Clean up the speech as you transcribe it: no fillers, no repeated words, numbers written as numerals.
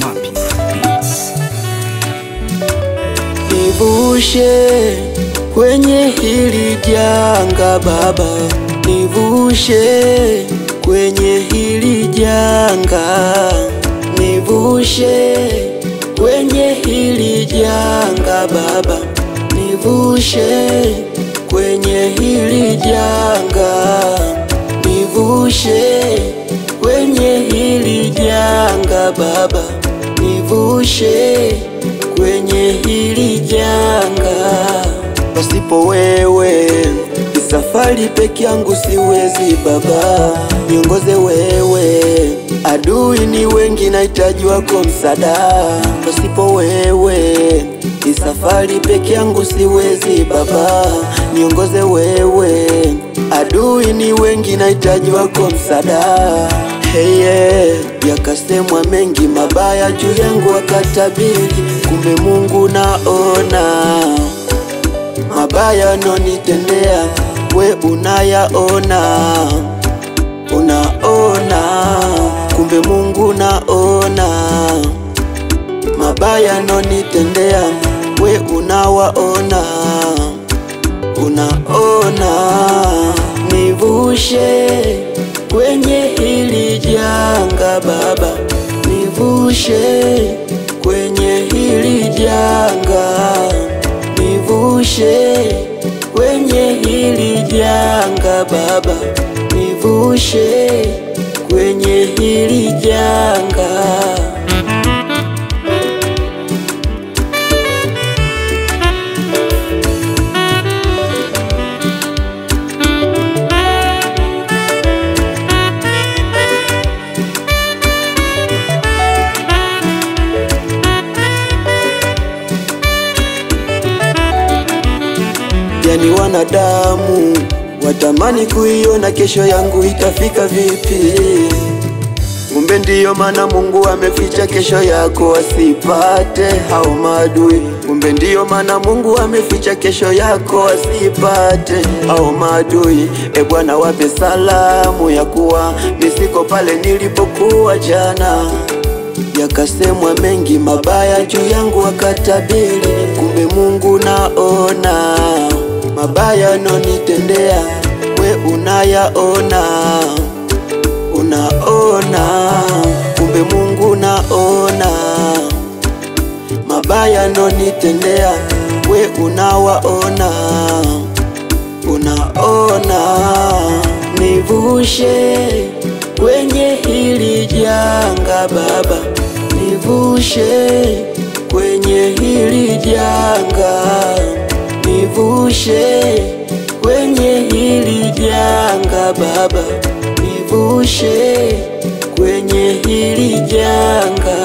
Happy Beats. Nivushe kwenye hili janga Baba, nivushe kwenye hili janga, nivushe kwenye hili janga Baba, nivushe kwenye hili janga, nivushe kwenye hili janga Baba, nivushe kwenye hili janga. Pasipo wewe safari peke yangu siwezi Baba, niongoze wewe, adui ni wengi nahitaji wako msaada. Pasipo wewe safari peke yangu siwezi Baba, niongoze wewe, adui ni wengi nahitaji wako msaada. Hey, yeah. Yakasemwa mengi mabaya juu yangu wakatabiri, kumbe Mungu naona mabaya nonitendea, we unayaona, unaona, kumbe Mungu naona mabaya nonitendea, we unawaona, unaona. Nivushe kwenye hili janga Baba, nivushe kwenye hili janga, nivushe kwenye hili janga Baba, nivushe kwenye hili janga. Yani wanadamu watamani kuiona kesho yangu itafika vipi, kumbe ndiyo maana Mungu ameficha kesho yako asipate hao maadui, kumbe ndiyo maana Mungu ameficha kesho yako asipate hao maadui. E Bwana, wape salamu ya kuwa misiko pale nilipokuwa jana. Yakasemwa mengi mabaya juu yangu wakatabiri, kumbe Mungu naona mabaya nonitendea, we unayaona, unaona, kumbe Mungu naona mabaya nonitendea, we unawaona, unaona. Nivushe kwenye hili janga Baba, nivushe kwenye hili janga, nivushe kwenye hili janga Baba, nivushe kwenye hili janga.